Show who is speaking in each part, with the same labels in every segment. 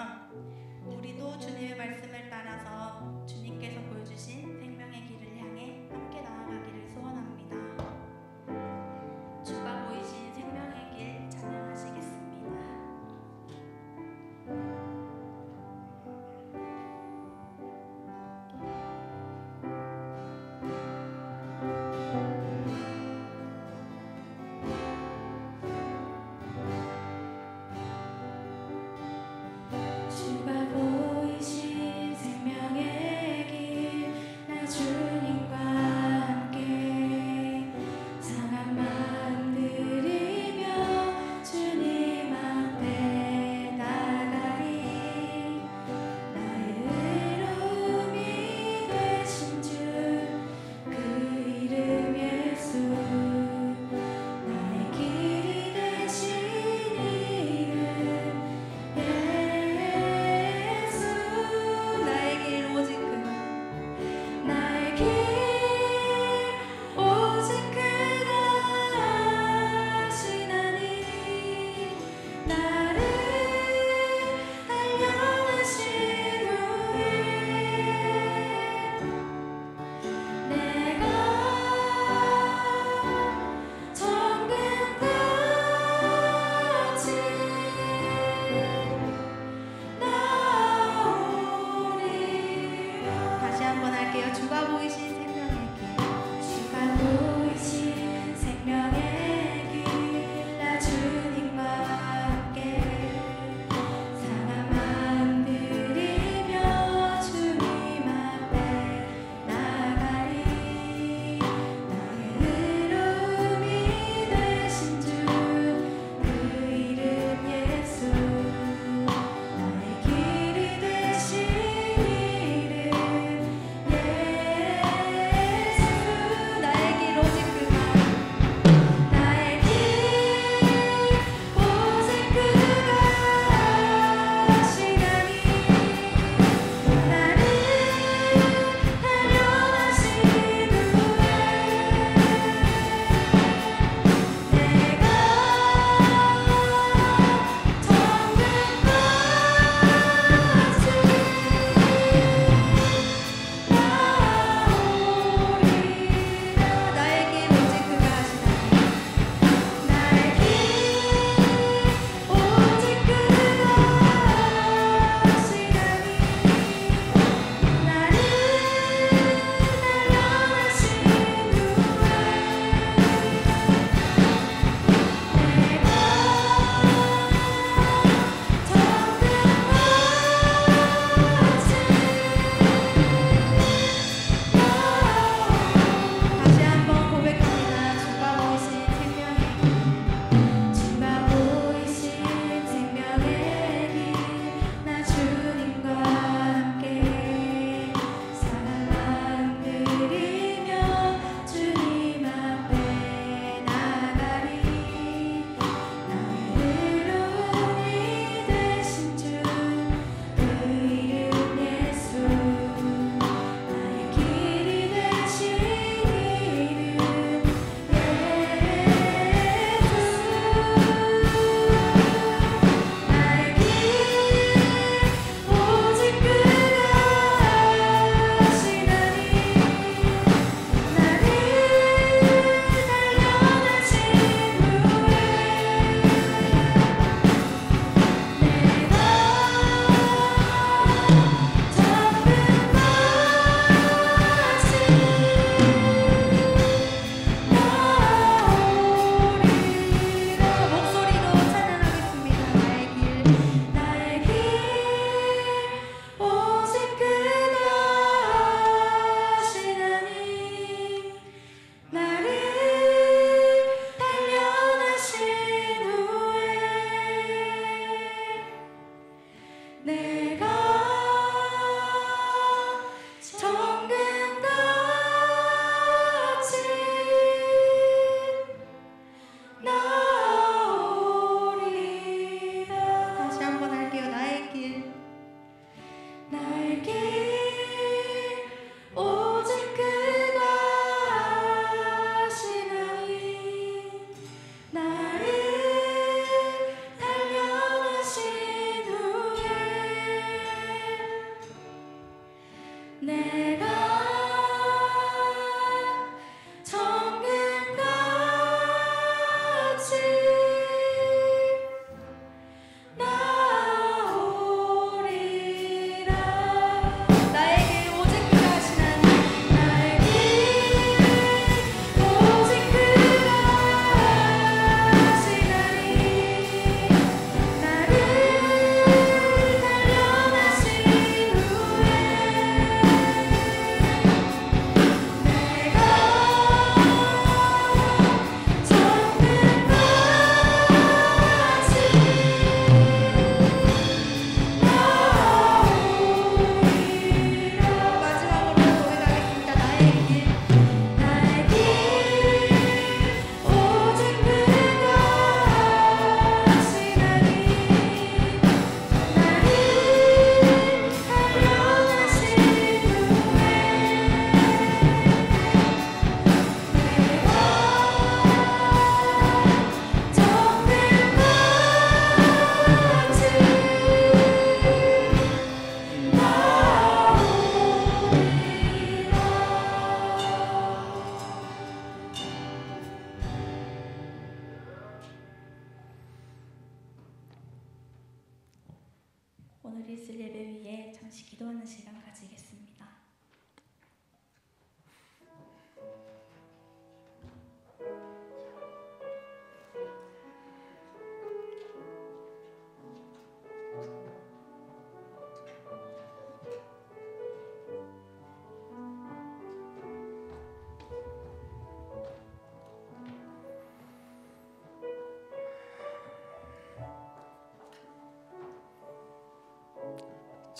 Speaker 1: 것처럼 우리도 주님의 말씀을 따라서 주님께서 보여주신 생명의 길을 향해 함께 나아가기를 소원합니다. 주가 보이신 생명의 길 찬양하시겠습니다. 주가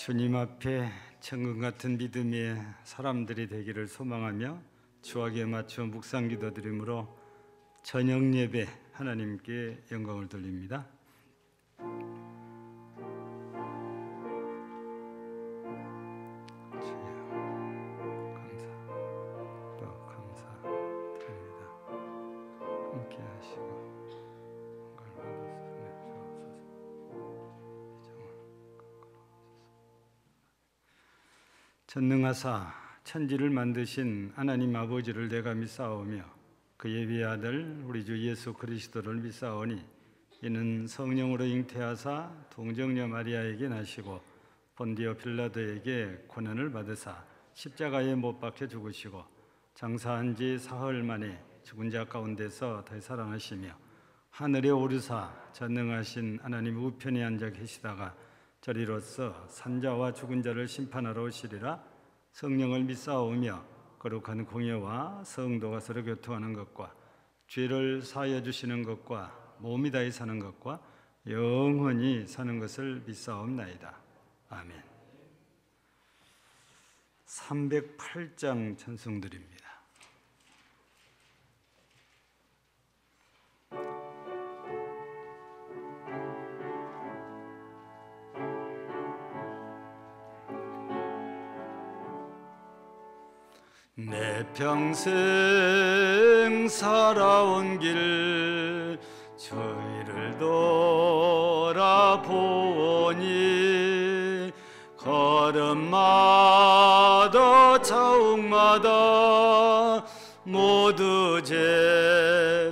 Speaker 2: 주님 앞에 천금 같은 믿음의 사람들이 되기를 소망하며 주하게 맞춰 묵상 기도드림으로 저녁 예배 하나님께 영광을 돌립니다. 전능하사 천지를 만드신 하나님 아버지를 내가 믿사오며 그의 위아들 우리 주 예수 그리스도를 믿사오니 이는 성령으로 잉태하사 동정녀 마리아에게 나시고 본디오 빌라도에게 고난을 받으사 십자가에 못 박혀 죽으시고 장사한 지 사흘 만에 죽은 자 가운데서 되살아나시며 하늘에 오르사 전능하신 하나님 우편에 앉아 계시다가 저리로서 산자와 죽은 자를 심판하러 오시리라. 성령을 믿사오며 거룩한 공예와 성도가 서로 교통하는 것과 죄를 사하여 주시는 것과 몸이 다히 사는 것과 영원히 사는 것을 믿사옵나이다. 아멘. 308장 찬송드립니다. 내 평생 살아온 길 주위를 돌아보니 걸음마다 자욱마다 모두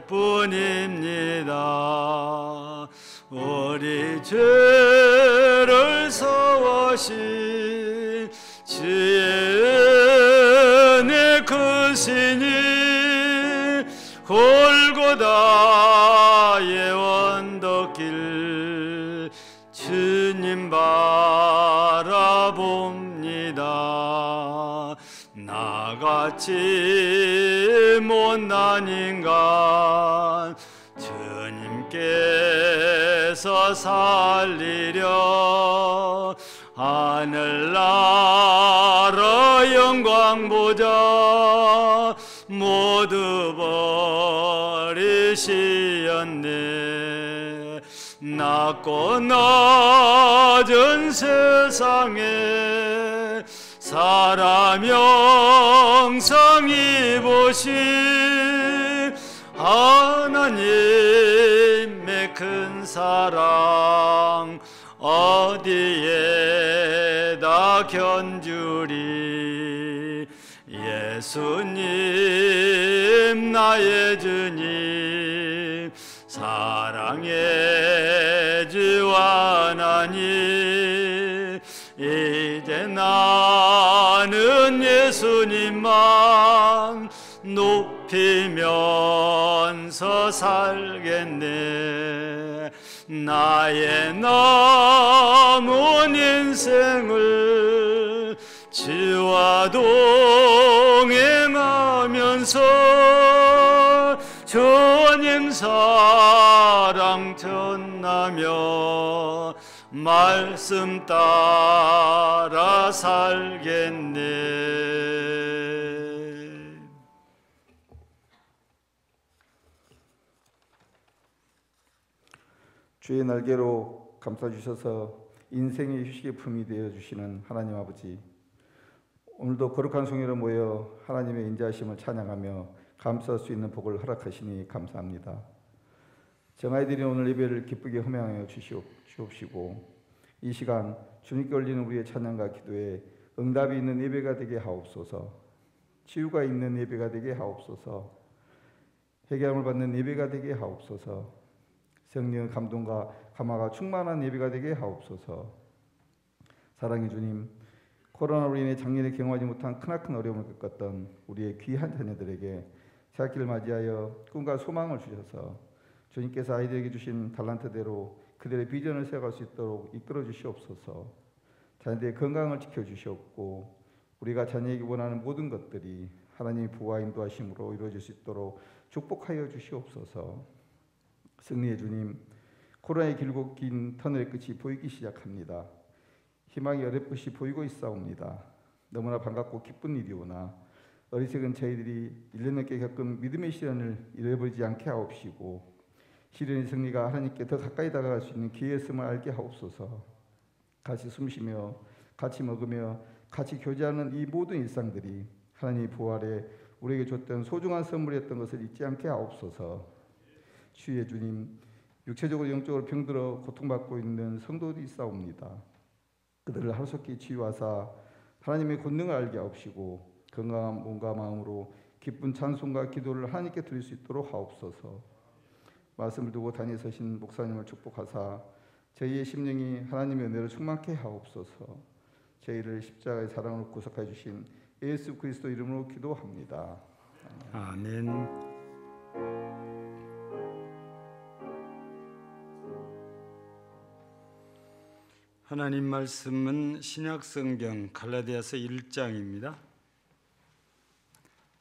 Speaker 2: 죄뿐입니다. 우리 죄를 사하신 주의 크시니 골고다의 언덕길 주님 바라봅니다. 나같이 못난 인간 주님께서 살리려 하늘나라 영광 보자 모두 버리시었네. 낮고 낮은 세상에 사람 영상 입으신 하나님의 큰 사랑 어디에다 견주리. 예수님 나의 주님 사랑의 주 하나님 이제 나는 예수님만 높이면서 살겠네. 나의 남은 인생을 주와 동행하면서 주님 사랑 전하며 말씀 따라 살겠네.
Speaker 3: 주의 날개로 감싸주셔서 인생의 휴식의 품이 되어주시는 하나님 아버지, 오늘도 거룩한 성회로 모여 하나님의 인자하심을 찬양하며 감사할 수 있는 복을 허락하시니 감사합니다. 정하여 드린 오늘 예배를 기쁘게 허명하여 주옵시고 이 시간 주님께 올리는 우리의 찬양과 기도에 응답이 있는 예배가 되게 하옵소서. 치유가 있는 예배가 되게 하옵소서. 회개함을 받는 예배가 되게 하옵소서. 성령의 감동과 감화가 충만한 예배가 되게 하옵소서. 사랑의 주님, 코로나로 인해 작년에 경험하지 못한 크나큰 어려움을 겪었던 우리의 귀한 자녀들에게 새학기를 맞이하여 꿈과 소망을 주셔서 주님께서 아이들에게 주신 달란트대로 그들의 비전을 세워갈 수 있도록 이끌어 주시옵소서. 자녀들의 건강을 지켜주시옵고 우리가 자녀에게 원하는 모든 것들이 하나님의 보호와 인도하심으로 이루어질 수 있도록 축복하여 주시옵소서. 승리의 주님, 코로나의 길고 긴 터널의 끝이 보이기 시작합니다. 희망이 어렴풋이 보이고 있사옵니다. 너무나 반갑고 기쁜 일이오나 어리석은 저희들이 1년 넘게 겪은 믿음의 시련을 잃어버리지 않게 하옵시고 시련의 승리가 하나님께 더 가까이 다가갈 수 있는 기회였음을 알게 하옵소서. 같이 숨쉬며 같이 먹으며 같이 교제하는 이 모든 일상들이 하나님의 부활에 우리에게 줬던 소중한 선물이었던 것을 잊지 않게 하옵소서. 주의 주님, 육체적으로 영적으로 병들어 고통받고 있는 성도들이 있사옵니다. 그들을 하루속히 치유하사 하나님의 권능을 알게 하옵시고 건강한 몸과 마음으로 기쁜 찬송과 기도를 하나님께 드릴 수 있도록 하옵소서. 말씀을 두고 단위에 서신 목사님을 축복하사 저희의 심령이 하나님의 은혜로 충만케 하옵소서. 저희를 십자가의 사랑으로 구속해 주신 예수 그리스도 이름으로 기도합니다.
Speaker 2: 아멘. 하나님 말씀은 신약성경 갈라디아서 1장입니다.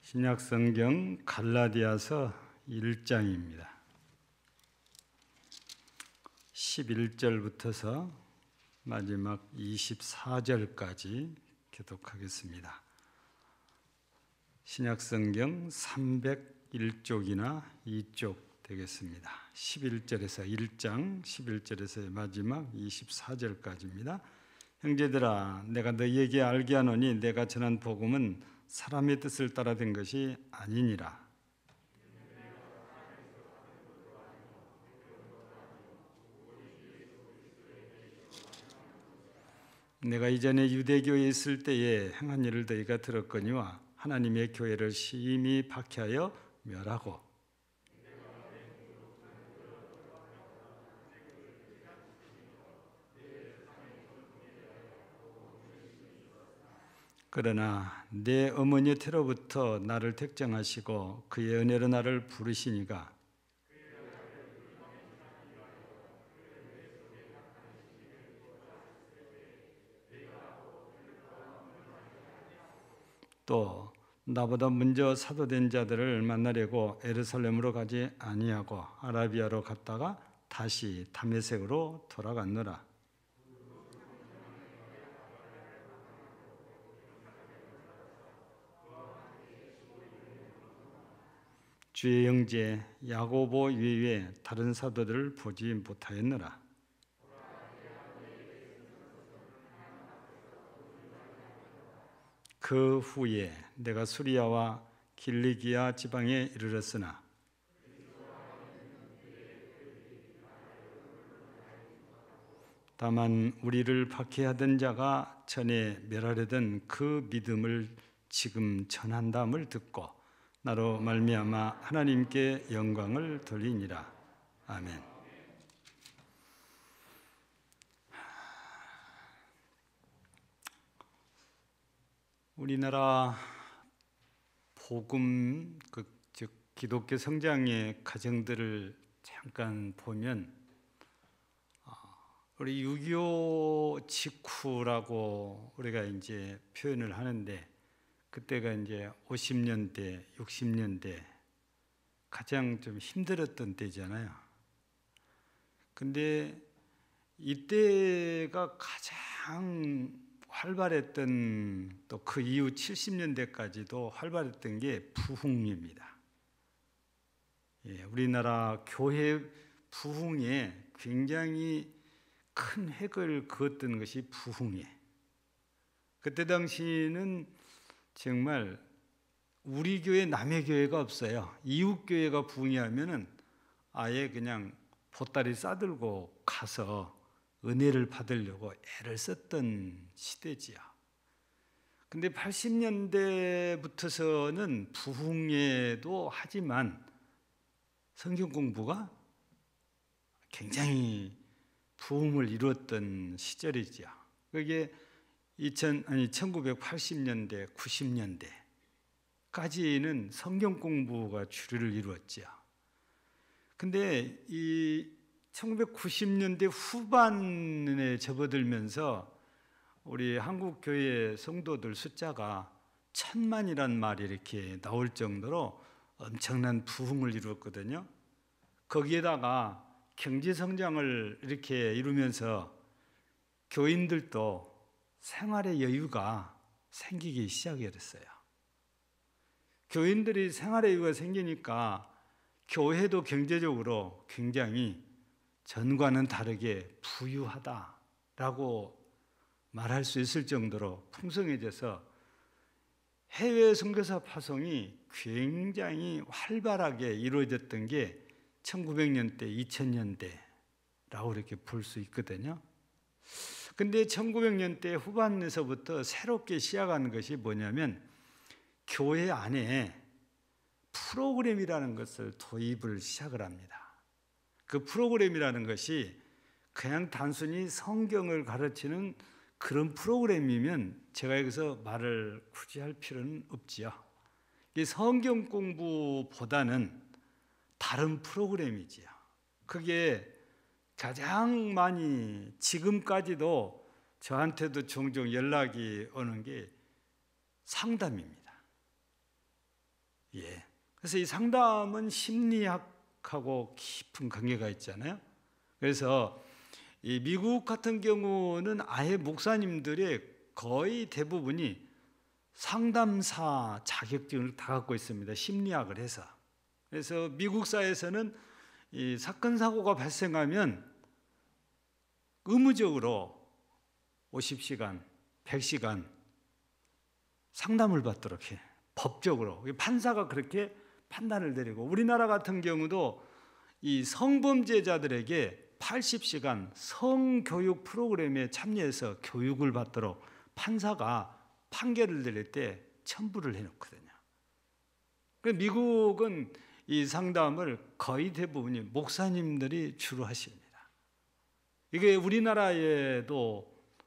Speaker 2: 신약성경 갈라디아서 1장입니다. 11절부터서 마지막 24절까지 교독하겠습니다. 신약성경 301쪽이나 2쪽 되겠습니다. 11절에서 1장, 11절에서 마지막 24절까지입니다. 형제들아, 내가 너희에게 알게 하노니 내가 전한 복음은 사람의 뜻을 따라 된 것이 아니니라. 내가 이전에 유대교에 있을 때에 행한 일을 너희가 들었거니와 하나님의 교회를 심히 박해하여 멸하고 그러나 내 어머니 태로부터 나를 택정하시고 그의 은혜로 나를 부르시니가 또 나보다 먼저 사도된 자들을 만나려고 예루살렘으로 가지 아니하고 아라비아로 갔다가 다시 다메섹으로 돌아갔노라. 주의 형제 야고보 외에 다른 사도들을 보지 못하였노라. 그 후에 내가 수리아와 길리기아 지방에 이르렀으나 다만 우리를 박해하던 자가 전에 멸하려던 그 믿음을 지금 전한다함을 듣고 나로 말미암아 하나님께 영광을 돌리니라. 아멘. 우리나라 복음, 즉 기독교 성장의 과정들을 잠깐 보면 우리 6.25 직후라고 우리가 이제 표현을 하는데 그때가 이제 50년대, 60년대 가장 좀 힘들었던 때잖아요. 근데 이때가 가장 활발했던 또 그 이후 70년대까지도 활발했던 게 부흥입니다. 예, 우리나라 교회 부흥에 굉장히 큰 획을 그었던 것이 부흥이에요. 그때 당시는 정말 우리 교회 남의 교회가 없어요. 이웃 교회가 부흥하면은 아예 그냥 보따리 싸들고 가서 은혜를 받으려고 애를 썼던 시대지요. 근데 80년대부터서는 부흥회도 하지만 성경 공부가 굉장히 부흥을 이루었던 시절이지요. 그게 1980년대, 90년대까지는 성경 공부가 주류를 이루었지요. 근데 이 1990년대 후반에 접어들면서 우리 한국 교회 성도들 숫자가 1000만이란 말이 이렇게 나올 정도로 엄청난 부흥을 이루었거든요. 거기에다가 경제 성장을 이렇게 이루면서 교인들도 생활의 여유가 생기기 시작했어요. 교인들이 생활의 여유가 생기니까 교회도 경제적으로 굉장히 전과는 다르게 부유하다라고 말할 수 있을 정도로 풍성해져서 해외 선교사 파송이 굉장히 활발하게 이루어졌던 게 1900년대, 2000년대라고 이렇게 볼 수 있거든요. 근데 1900년대 후반에서부터 새롭게 시작하는 것이 뭐냐면 교회 안에 프로그램이라는 것을 도입을 시작을 합니다. 그 프로그램이라는 것이 그냥 단순히 성경을 가르치는 그런 프로그램이면 제가 여기서 말을 굳이 할 필요는 없지요. 이 성경 공부보다는 다른 프로그램이지요. 그게 가장 많이 지금까지도 저한테도 종종 연락이 오는 게 상담입니다. 예. 그래서 이 상담은 심리학하고 깊은 관계가 있잖아요. 그래서 이 미국 같은 경우는 아예 목사님들의 거의 대부분이 상담사 자격증을 다 갖고 있습니다. 심리학을 해서. 그래서 미국 사회에서는 이 사건 사고가 발생하면 의무적으로 50시간, 100시간 상담을 받도록 해. 법적으로. 판사가 그렇게 판단을 내리고, 우리나라 같은 경우도 이 성범죄자들에게 80시간 성교육 프로그램에 참여해서 교육을 받도록 판사가 판결을 내릴 때 첨부를 해놓거든요. 미국은 이 상담을 거의 대부분이 목사님들이 주로 하십니다. 이게 우리나라에도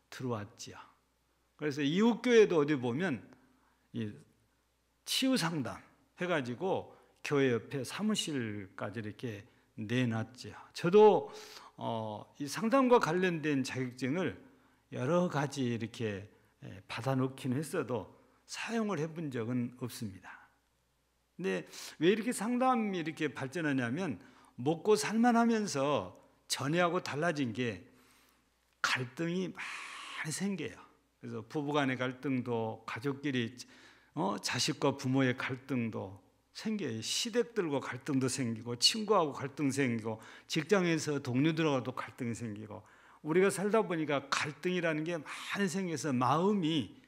Speaker 2: 들어왔지요. 그래서 이웃교회도 어디 보면 이 치유 상담 해가지고 교회 옆에 사무실까지 이렇게 내놨죠. 저도 이 상담과 관련된 자격증을 여러 가지 이렇게 받아놓긴 했어도 사용을 해본 적은 없습니다. 근데 왜 이렇게 상담이 이렇게 발전하냐면 먹고 살만하면서 전에하고 달라진 게 갈등이 많이 생겨요. 그래서 부부간의 갈등도, 가족끼리 자식과 부모의 갈등도 생겨요. 시댁들과 갈등도 생기고, 친구하고 갈등 생기고, 직장에서 동료들하고도 갈등이 생기고, 우리가 살다 보니까 갈등이라는 게 많이 생겨서 마음이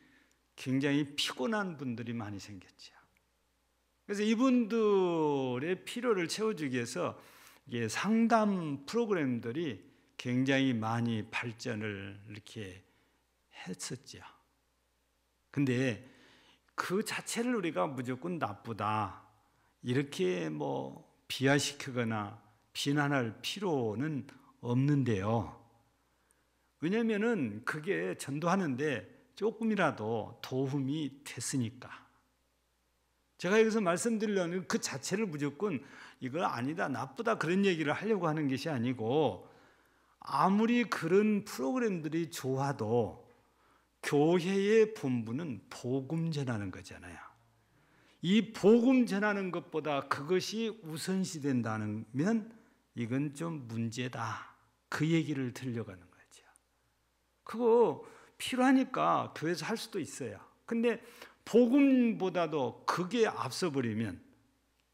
Speaker 2: 굉장히 피곤한 분들이 많이 생겼죠. 그래서 이분들의 필요를 채워주기 위해서 이게 상담 프로그램들이 굉장히 많이 발전을 이렇게 했었죠. 근데 그 자체를 우리가 무조건 나쁘다 이렇게 비하시키거나 비난할 필요는 없는데요. 왜냐하면은 그게 전도하는데 조금이라도 도움이 됐으니까. 제가 여기서 말씀드리려는 그 자체를 무조건 이거 아니다, 나쁘다 그런 얘기를 하려고 하는 것이 아니고, 아무리 그런 프로그램들이 좋아도 교회의 본분은 복음 전하는 거잖아요. 이 복음 전하는 것보다 그것이 우선시 된다면 이건 좀 문제다. 그 얘기를 들려가는 거죠. 그거 필요하니까 교회에서 할 수도 있어요. 근데 복음보다도 그게 앞서 버리면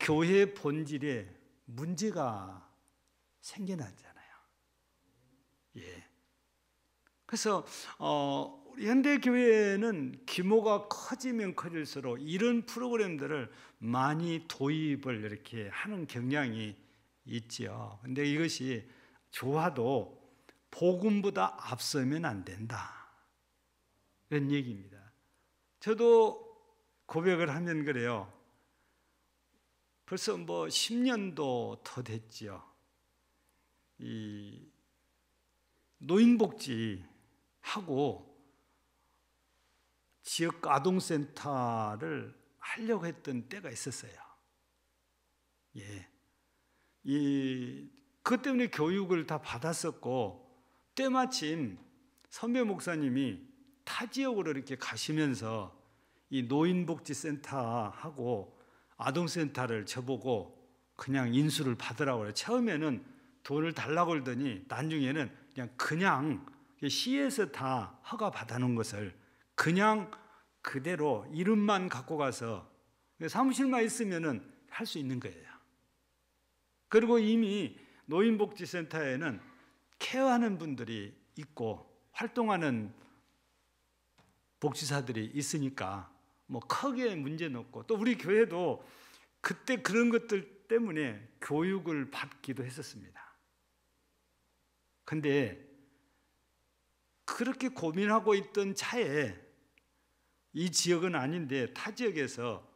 Speaker 2: 교회의 본질에 문제가 생겨나잖아요. 예. 그래서 우리 현대 교회는 규모가 커지면 커질수록 이런 프로그램들을 많이 도입을 이렇게 하는 경향이 있지요. 근데 이것이 좋아도 복음보다 앞서면 안 된다. 이런 얘기입니다. 저도 고백을 하면 그래요. 벌써 10년도 더 됐지요. 이 노인복지하고 지역 아동센터를 하려고 했던 때가 있었어요. 예. 그것 때문에 교육을 다 받았었고, 때마침 선배 목사님이 타 지역으로 이렇게 가시면서 이 노인복지센터하고 아동센터를 저보고 그냥 인수를 받으라고 그래요. 처음에는 돈을 달라고 그러더니 나중에는 그냥 시에서 다 허가 받아놓은 것을 그냥 그대로 이름만 갖고 가서 사무실만 있으면은 할 수 있는 거예요. 그리고 이미 노인복지센터에는 케어하는 분들이 있고 활동하는 복지사들이 있으니까 뭐 크게 문제는 없고, 또 우리 교회도 그때 그런 것들 때문에 교육을 받기도 했었습니다. 근데 그렇게 고민하고 있던 차에 이 지역은 아닌데 타 지역에서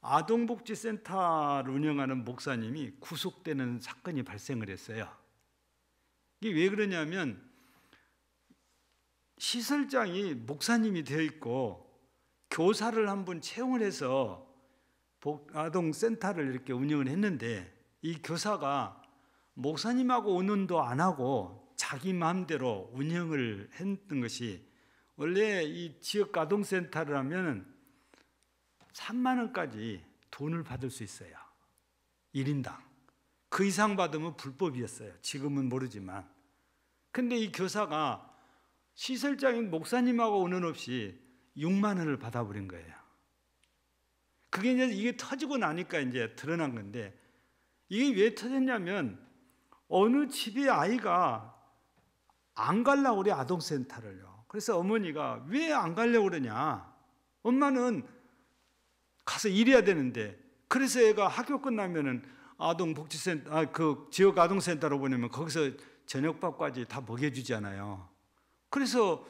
Speaker 2: 아동복지센터를 운영하는 목사님이 구속되는 사건이 발생을 했어요. 이게 왜 그러냐면 시설장이 목사님이 되어 있고 교사를 한 분 채용을 해서 아동센터를 이렇게 운영을 했는데, 이 교사가 목사님하고 의논도 안 하고 자기 마음대로 운영을 했던 것이, 원래 이 지역 아동센터를 하면 3만 원까지 돈을 받을 수 있어요. 1인당. 그 이상 받으면 불법이었어요. 지금은 모르지만. 근데 이 교사가 시설장인 목사님하고 의논 없이 6만 원을 받아버린 거예요. 그게 이게 터지고 나니까 이제 드러난 건데, 이게 왜 터졌냐면 어느 집의 아이가 안 가려고 그래, 아동센터를요. 그래서 어머니가 왜 안 가려고 그러냐, 엄마는 가서 일해야 되는데. 그래서 애가 학교 끝나면은 아동복지센터, 그 지역 아동센터로 보내면 거기서 저녁밥까지 다 먹여주잖아요. 그래서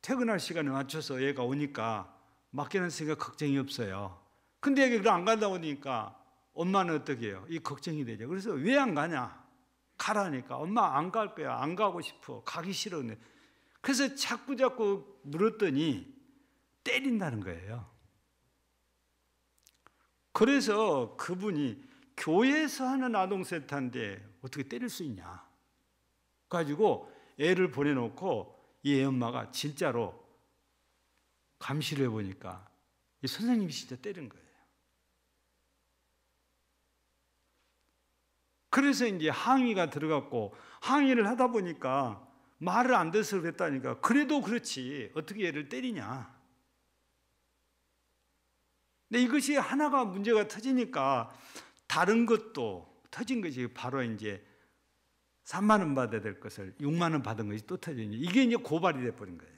Speaker 2: 퇴근할 시간에 맞춰서 애가 오니까 맡겨놨으니까 걱정이 없어요. 근데 애가 안 간다고 하니까 엄마는 어떻게 해요? 이 걱정이 되죠. 그래서 왜 안 가냐? 가라니까 엄마 안 갈 거야. 안 가고 싶어. 가기 싫어. 그래서 자꾸 물었더니 때린다는 거예요. 그래서 그분이 교회에서 하는 아동센터인데 어떻게 때릴 수 있냐 가지고 애를 보내놓고 이 애 엄마가 진짜로 감시를 해보니까 이 선생님이 진짜 때린 거예요. 그래서 이제 항의가 들어갔고, 항의를 하다 보니까 말을 안 듣어서 그랬다니까. 그래도 그렇지 어떻게 애를 때리냐. 근데 이것이 하나가 문제가 터지니까 다른 것도 터진 것이, 바로 이제 3만 원 받아야 될 것을 6만 원 받은 것이 또 터지니 이게 이제 고발이 돼 버린 거예요.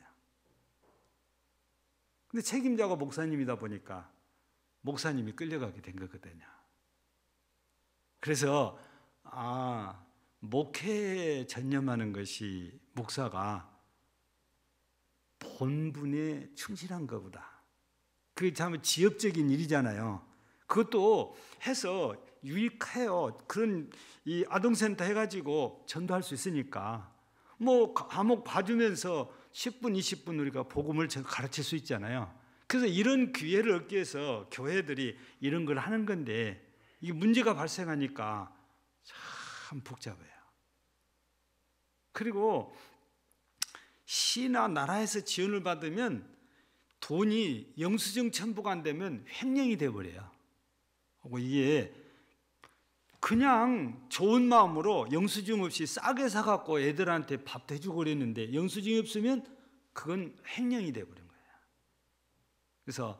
Speaker 2: 근데 책임자가 목사님이다 보니까 목사님이 끌려가게 된 거거든요. 그래서 목회에 전념하는 것이 목사가 본분에 충실한 것보다, 그게 참 지역적인 일이잖아요. 그것도 해서 유익해요. 그런 이 아동센터 해가지고 전도할 수 있으니까 뭐 과목 봐주면서 10분, 20분 우리가 복음을 가르칠 수 있잖아요. 그래서 이런 기회를 얻기 위해서 교회들이 이런 걸 하는 건데, 이게 문제가 발생하니까 참 복잡해요. 그리고 시나 나라에서 지원을 받으면 돈이 영수증 첨부가 안 되면 횡령이 돼버려요. 이게 그냥 좋은 마음으로 영수증 없이 싸게 사갖고 애들한테 밥도 해주고 그랬는데 영수증이 없으면 그건 횡령이 돼버린 거예요. 그래서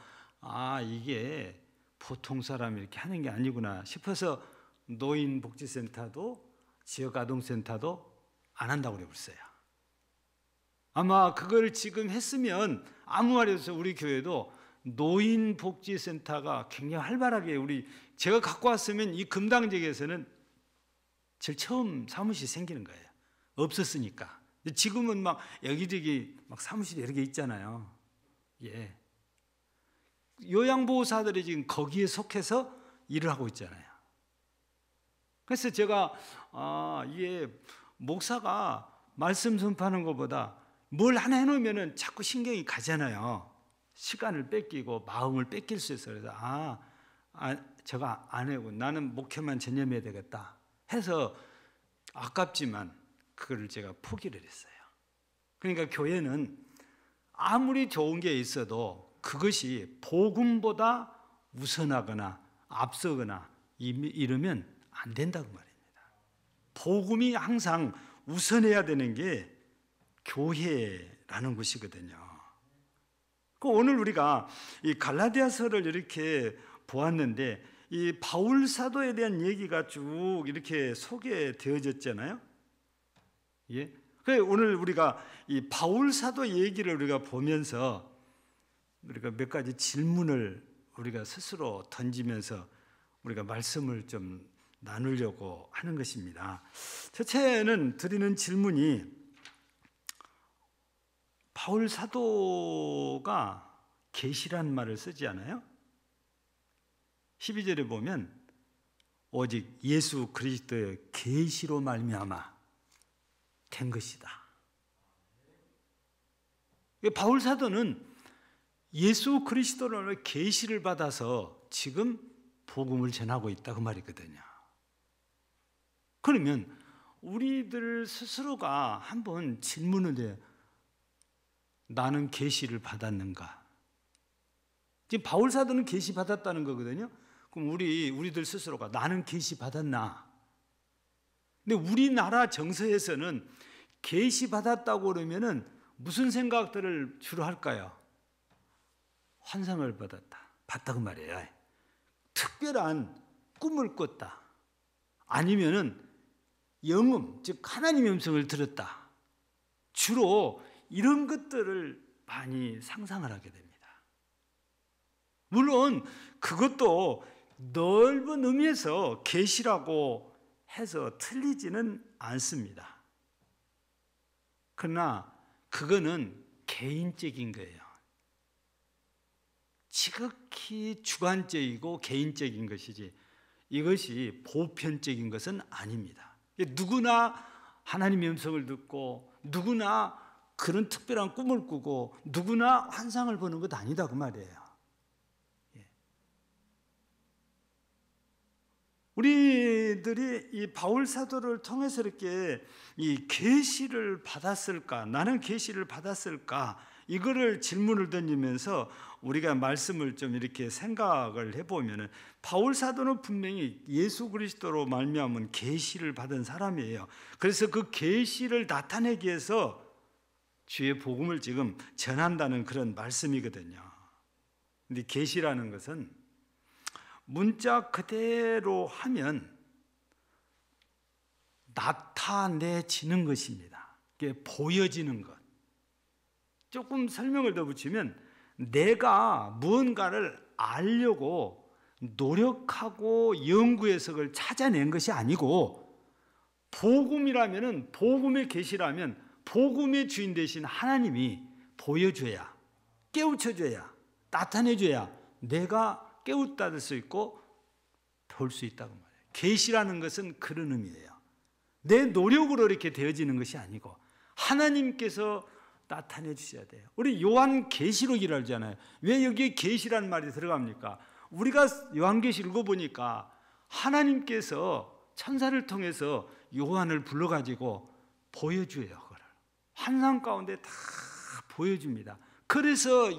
Speaker 2: 이게 보통 사람이 이렇게 하는 게 아니구나 싶어서 노인복지센터도 지역아동센터도 안 한다고 그래버렸어요. 아마 그걸 지금 했으면 아무 말이 없어서 우리 교회도 노인복지센터가 굉장히 활발하게 제가 갖고 왔으면 이 금당 지역에서는 제일 처음 사무실이 생기는 거예요. 없었으니까. 지금은 막 여기저기 막 사무실이 여러 개 있잖아요. 예. 요양보호사들이 지금 거기에 속해서 일을 하고 있잖아요. 그래서 제가 이게 목사가 말씀 전파하는 것보다 뭘 하나 해놓으면 자꾸 신경이 가잖아요. 시간을 뺏기고 마음을 뺏길 수 있어요. 그래서 제가 안 해고 나는 목회만 전념해야 되겠다 해서 아깝지만 그걸 제가 포기를 했어요. 그러니까 교회는 아무리 좋은 게 있어도 그것이 복음보다 우선하거나 앞서거나 이러면 안 된다고 말입니다. 복음이 항상 우선해야 되는 게 교회라는 것이거든요. 오늘 우리가 이 갈라디아서를 이렇게 보았는데 이 바울 사도에 대한 얘기가 쭉 이렇게 소개되어졌잖아요. 예. 그래서 오늘 우리가 이 바울 사도 얘기를 우리가 보면서 우리가 몇 가지 질문을 우리가 스스로 던지면서 우리가 말씀을 좀 나누려고 하는 것입니다. 첫째는 드리는 질문이 바울 사도가 계시란 말을 쓰지 않아요? 12절에 보면 오직 예수 그리스도의 계시로 말미암아 된 것이다. 바울 사도는 예수 그리스도로 계시를 받아서 지금 복음을 전하고 있다 그 말이거든요. 그러면 우리들 스스로가 한번 질문을 해요. 나는 계시를 받았는가? 지금 바울 사도는 계시 받았다는 거거든요. 그럼 우리들 스스로가 나는 계시 받았나? 근데 우리나라 정서에서는 계시 받았다고 그러면은 무슨 생각들을 주로 할까요? 환상을 봤다 그 말이에요. 특별한 꿈을 꿨다. 아니면은 영음, 즉 하나님의 음성을 들었다. 주로 이런 것들을 많이 상상을 하게 됩니다. 물론 그것도 넓은 의미에서 계시라고 해서 틀리지는 않습니다. 그러나 그거는 개인적인 거예요. 지극히 주관적이고 개인적인 것이지 이것이 보편적인 것은 아닙니다. 누구나 하나님의 음성을 듣고 누구나 그런 특별한 꿈을 꾸고 누구나 환상을 보는 것 아니다 그 말이에요. 우리들이 이 바울 사도를 통해서 이렇게 이 계시를 받았을까? 나는 계시를 받았을까? 이거를 질문을 던지면서 우리가 말씀을 좀 이렇게 생각을 해보면은 바울 사도는 분명히 예수 그리스도로 말미암은 계시를 받은 사람이에요. 그래서 그 계시를 나타내기 위해서 주의 복음을 지금 전한다는 그런 말씀이거든요. 근데 계시라는 것은 문자 그대로 하면 나타내지는 것입니다. 이게 보여지는 것. 조금 설명을 더 붙이면 내가 무언가를 알려고 노력하고 연구해서 그걸 찾아낸 것이 아니고 복음이라면은 복음의 계시라면 복음의 주인 되신 하나님이 보여줘야 깨우쳐줘야 나타내줘야 내가 깨우받을 수 있고 볼 수 있다고 말해요. 계시라는 것은 그런 의미예요. 내 노력으로 이렇게 되어지는 것이 아니고 하나님께서 나타내 주셔야 돼요. 우리 요한 계시록이라 하잖아요. 왜 여기에 계시라는 말이 들어갑니까? 우리가 요한계시 읽어보니까 하나님께서 천사를 통해서 요한을 불러가지고 보여줘요. 그걸 환상 가운데 다 보여줍니다. 그래서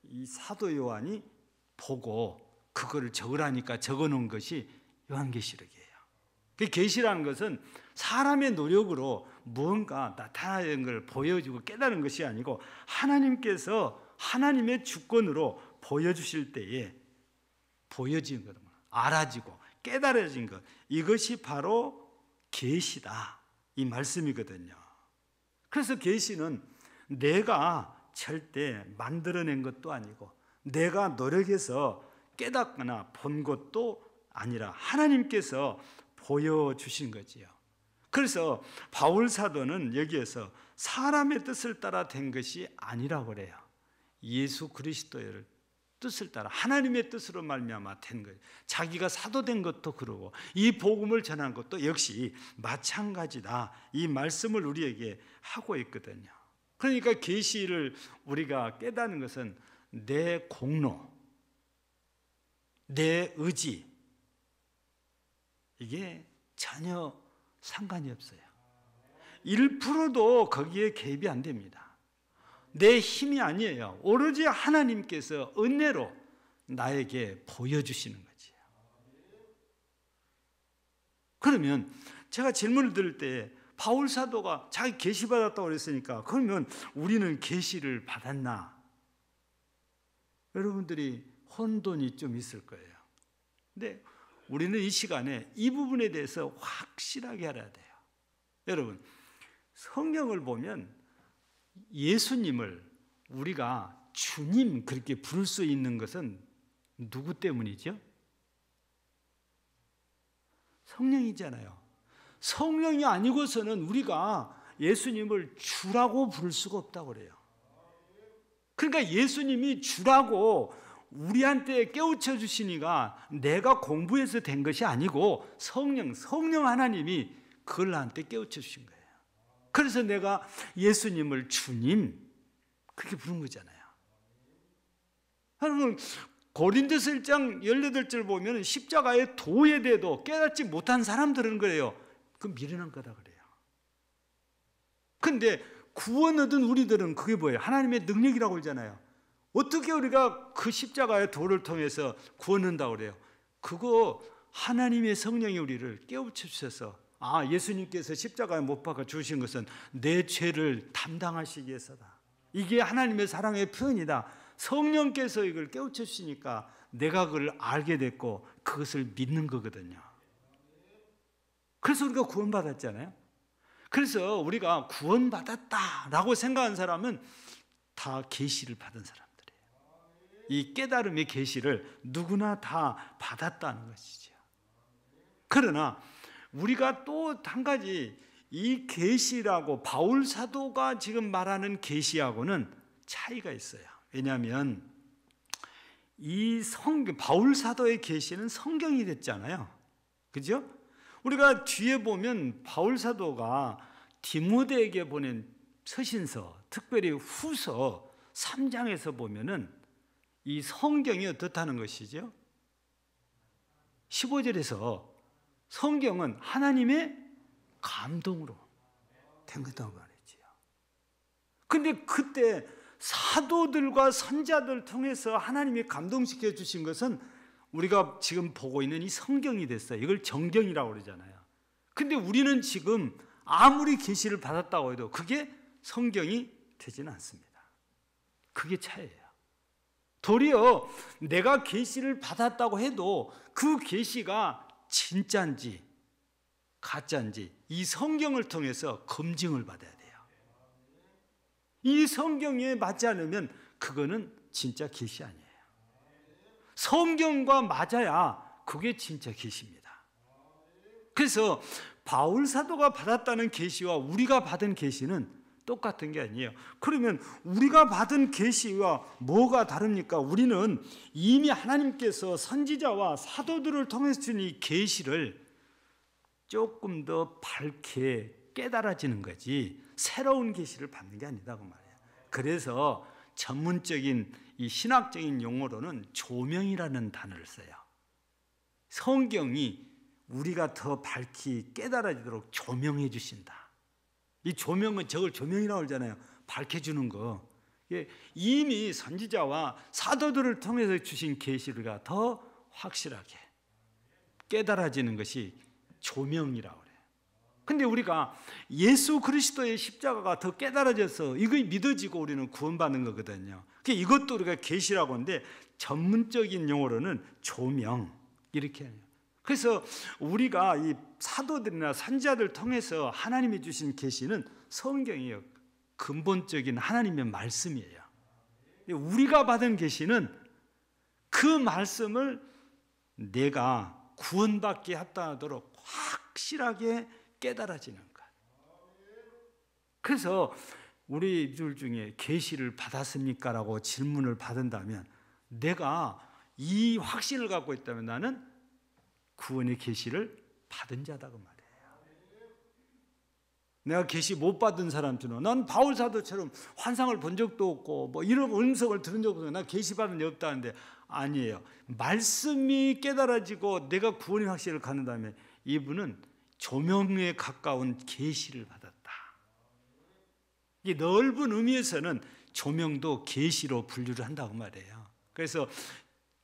Speaker 2: 이 사도 요한이 보고 그거를 적으라니까 적어놓은 것이 요한계시록이에요. 그 계시라는 것은 사람의 노력으로 무언가 나타나는 걸 보여주고 깨달은 것이 아니고 하나님께서 하나님의 주권으로 보여주실 때에 보여진 것, 알아지고 깨달아진 것, 이것이 바로 계시다 이 말씀이거든요. 그래서 계시는 내가 절대 만들어낸 것도 아니고 내가 노력해서 깨닫거나 본 것도 아니라 하나님께서 보여주신 거지요. 그래서 바울 사도는 여기에서 사람의 뜻을 따라 된 것이 아니라고 그래요. 예수 그리스도의 뜻을 따라 하나님의 뜻으로 말미암아 된 거예요. 자기가 사도된 것도 그러고 이 복음을 전한 것도 역시 마찬가지다. 이 말씀을 우리에게 하고 있거든요. 그러니까 계시를 우리가 깨닫는 것은 내 공로, 내 의지 이게 전혀 상관이 없어요. 1%도 거기에 개입이 안 됩니다. 내 힘이 아니에요. 오로지 하나님께서 은혜로 나에게 보여주시는 거지. 그러면 제가 질문을 들을 때 바울 사도가 자기 계시 받았다고 그랬으니까 그러면 우리는 계시를 받았나? 여러분들이 혼돈이 좀 있을 거예요. 근데 우리는 이 시간에 이 부분에 대해서 확실하게 알아야 돼요. 여러분, 성경을 보면 예수님을 우리가 주님 그렇게 부를 수 있는 것은 누구 때문이죠? 성령이잖아요. 성령이 아니고서는 우리가 예수님을 주라고 부를 수가 없다고 그래요. 그러니까 예수님이 주라고 우리한테 깨우쳐 주시니까 내가 공부해서 된 것이 아니고 성령 하나님이 그걸 나한테 깨우쳐 주신 거예요. 그래서 내가 예수님을 주님 그렇게 부른 거잖아요. 여러분, 고린도서 1장 18절 보면 십자가의 도에 대해도 깨닫지 못한 사람들은 그래요. 그 미련한 거다 그래요. 근데 구원 얻은 우리들은 그게 뭐예요? 하나님의 능력이라고 그러잖아요. 어떻게 우리가 그 십자가의 도를 통해서 구원 얻는다고 그래요? 그거 하나님의 성령이 우리를 깨우쳐 주셔서 예수님께서 십자가에 못 박아 주신 것은 내 죄를 담당하시기 위해서다. 이게 하나님의 사랑의 표현이다. 성령께서 이걸 깨우쳐 주시니까 내가 그걸 알게 됐고 그것을 믿는 거거든요. 그래서 우리가 구원받았잖아요. 그래서 우리가 구원받았다라고 생각한 사람은 다 계시를 받은 사람들이에요. 이 깨달음의 계시를 누구나 다 받았다는 것이죠. 그러나 우리가 또 한 가지 이 계시라고 바울 사도가 지금 말하는 계시하고는 차이가 있어요. 왜냐하면 이 바울 사도의 계시는 성경이 됐잖아요. 그죠? 우리가 뒤에 보면 바울 사도가 디모데에게 보낸 서신서, 특별히 후서 3장에서 보면은 이 성경이 어떻다는 것이죠? 15절에서 성경은 하나님의 감동으로 된 거라고 말했지요. 근데 그때 사도들과 선자들 통해서 하나님이 감동시켜 주신 것은 우리가 지금 보고 있는 이 성경이 됐어요. 이걸 정경이라고 그러잖아요. 근데 우리는 지금 아무리 계시를 받았다고 해도 그게 성경이 되지는 않습니다. 그게 차이예요. 도리어 내가 계시를 받았다고 해도 그 계시가 진짜인지 가짜인지 이 성경을 통해서 검증을 받아야 돼요. 이 성경에 맞지 않으면 그거는 진짜 계시 아니에요. 성경과 맞아야 그게 진짜 계시입니다. 그래서 바울 사도가 받았다는 계시와 우리가 받은 계시는 똑같은 게 아니에요. 그러면 우리가 받은 계시와 뭐가 다릅니까? 우리는 이미 하나님께서 선지자와 사도들을 통해서 준 이 계시를 조금 더 밝게 깨달아지는 거지 새로운 계시를 받는 게 아니다고 말이에요. 그래서 전문적인 이 신학적인 용어로는 조명이라는 단어를 써요. 성경이 우리가 더 밝히 깨달아지도록 조명해 주신다. 이 조명은 저걸 조명이라고 하잖아요. 밝혀주는 거. 이미 선지자와 사도들을 통해서 주신 계시가 더 확실하게 깨달아지는 것이 조명이라고 그래요. 근데 우리가 예수 그리스도의 십자가가 더 깨달아져서 이거 믿어지고 우리는 구원받는 거거든요. 이것도 우리가 계시라고 하는데 전문적인 용어로는 조명 이렇게 해요. 그래서 우리가 이 사도들이나 선지자들 통해서 하나님이 주신 계시는 성경이에요. 근본적인 하나님의 말씀이에요. 우리가 받은 계시는 그 말씀을 내가 구원받게 하도록 확실하게 깨달아지는 것. 그래서 우리들 중에 계시를 받았습니까? 라고 질문을 받는다면 내가 이 확신을 갖고 있다면 나는 구원의 계시를 받은 자다고 말이에요. 내가 계시 못 받은 사람처럼 난 바울 사도처럼 환상을 본 적도 없고 뭐 이런 음성을 들은 적도 없고 나 계시 받은 적 없다는데 아니에요. 말씀이 깨달아지고 내가 구원의 확신을 갖는다면 이분은 조명에 가까운 계시를 받았다. 이 넓은 의미에서는 조명도 계시로 분류를 한다고 말이에요. 그래서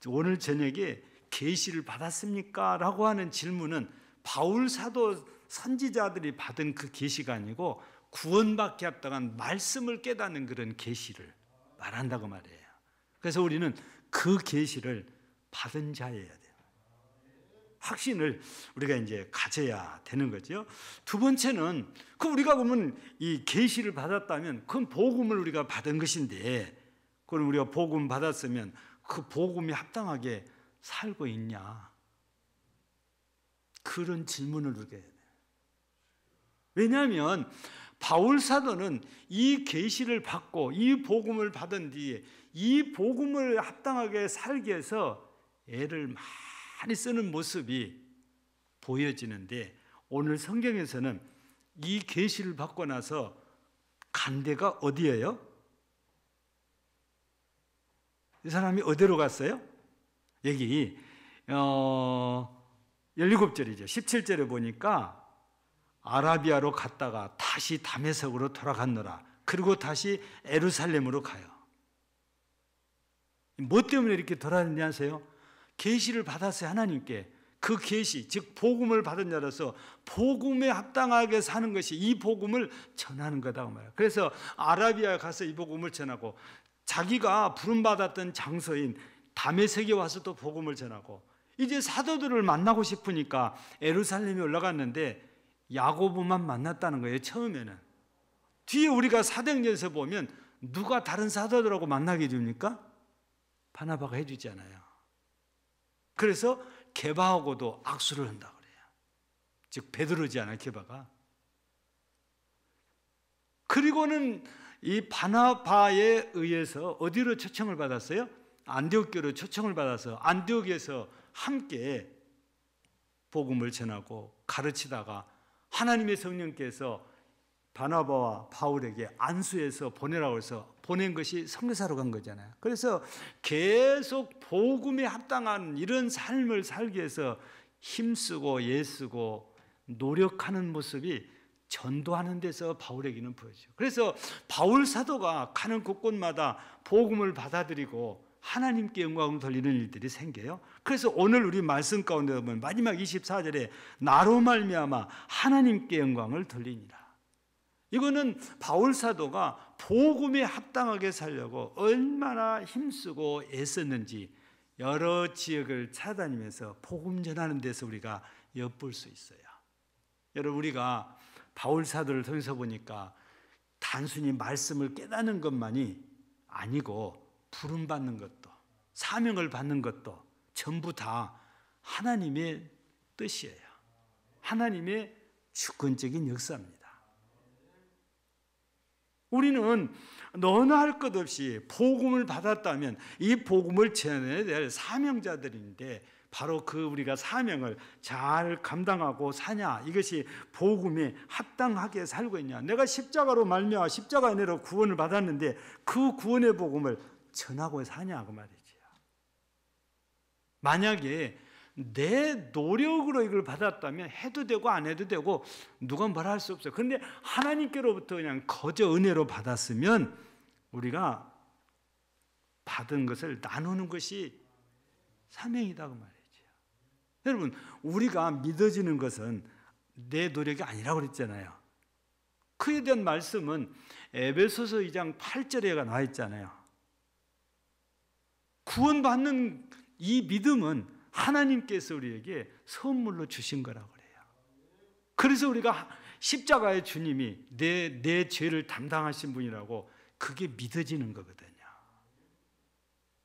Speaker 2: 오늘 저녁에 계시를 받았습니까? 라고 하는 질문은 바울 사도 선지자들이 받은 그 계시가 아니고 구원받게 합당한 말씀을 깨닫는 그런 계시를 말한다고 말이에요. 그래서 우리는 그 계시를 받은 자여야 돼요. 확신을 우리가 이제 가져야 되는 거죠. 두 번째는 그 우리가 보면 이 계시를 받았다면 그건 복음을 우리가 받은 것인데, 그럼 우리가 복음 받았으면 그 복음이 합당하게 살고 있냐? 그런 질문을 우리가 해야 돼요. 왜냐하면 바울 사도는 이 계시를 받고 이 복음을 받은 뒤에 이 복음을 합당하게 살기 위해서 애를 많이 쓰는 모습이 보여지는데, 오늘 성경에서는 이 계시를 받고 나서 간 데가 어디예요? 이 사람이 어디로 갔어요? 여기 17절이죠. 17절에 보니까 아라비아로 갔다가 다시 다메섹으로 돌아갔노라. 그리고 다시 예루살렘으로 가요. 뭐 때문에 이렇게 돌아다니냐 하세요? 계시를 받았어요. 하나님께. 그 계시, 즉 복음을 받은 자로서 복음에 합당하게 사는 것이 이 복음을 전하는 거다 그 말이에요. 그래서 아라비아에 가서 이 복음을 전하고, 자기가 부름받았던 장소인 다메섹에 와서 또 복음을 전하고, 이제 사도들을 만나고 싶으니까 예루살렘에 올라갔는데 야고보만 만났다는 거예요. 처음에는. 뒤에 우리가 사도행전에서 보면 누가 다른 사도들하고 만나게 해줍니까? 바나바가 해주지 않아요. 그래서 게바하고도 악수를 한다고 그래요. 즉 베드로지 않아요, 게바가. 그리고는 이 바나바에 의해서 어디로 초청을 받았어요? 안디옥교로 초청을 받아서 안디옥에서 함께 복음을 전하고 가르치다가 하나님의 성령께서 바나바와 바울에게 안수해서 보내라고 해서 보낸 것이 선교사로 간 거잖아요. 그래서 계속 복음에 합당한 이런 삶을 살기 위해서 힘쓰고 애쓰고 노력하는 모습이 전도하는 데서 바울에게는 보여져요. 그래서 바울 사도가 가는 곳곳마다 복음을 받아들이고 하나님께 영광을 돌리는 일들이 생겨요. 그래서 오늘 우리 말씀 가운데 보면 마지막 24절에 나로 말미암아 하나님께 영광을 돌리니라. 이거는 바울 사도가 복음에 합당하게 살려고 얼마나 힘쓰고 애썼는지 여러 지역을 찾아다니면서 복음 전하는 데서 우리가 엿볼 수 있어요. 여러분, 우리가 바울 사도를 통해서 보니까 단순히 말씀을 깨닫는 것만이 아니고 부름받는 것도 사명을 받는 것도 전부 다 하나님의 뜻이에요. 하나님의 주권적인 역사입니다. 우리는 너나 할 것 없이 복음을 받았다면 이 복음을 전해야 될 사명자들인데, 바로 그 우리가 사명을 잘 감당하고 사냐, 이것이 복음에 합당하게 살고 있냐. 내가 십자가로 말미암아 십자가 은혜로 구원을 받았는데 그 구원의 복음을 전하고 사냐 그 말이죠. 만약에 내 노력으로 이걸 받았다면 해도 되고 안 해도 되고 누가 뭐라 할 수 없어요. 그런데 하나님께로부터 그냥 거저 은혜로 받았으면 우리가 받은 것을 나누는 것이 사명이다 그 말이죠. 여러분, 우리가 믿어지는 것은 내 노력이 아니라고 그랬잖아요. 그에 대한 말씀은 에베소서 2장 8절에 나와 있잖아요. 구원받는 이 믿음은 하나님께서 우리에게 선물로 주신 거라고 그래요. 그래서 우리가 십자가의 주님이 내 죄를 담당하신 분이라고 그게 믿어지는 거거든요.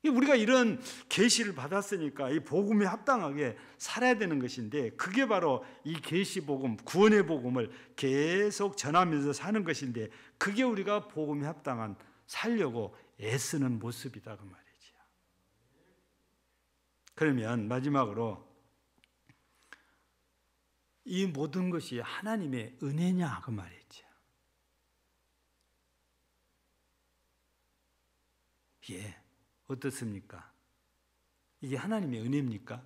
Speaker 2: 우리가 이런 계시를 받았으니까 이 복음에 합당하게 살아야 되는 것인데, 그게 바로 이 계시 복음, 구원의 복음을 계속 전하면서 사는 것인데, 그게 우리가 복음에 합당한 살려고 애쓰는 모습이다 그 말이죠. 그러면 마지막으로 이 모든 것이 하나님의 은혜냐 그 말이죠. 예, 어떻습니까? 이게 하나님의 은혜입니까?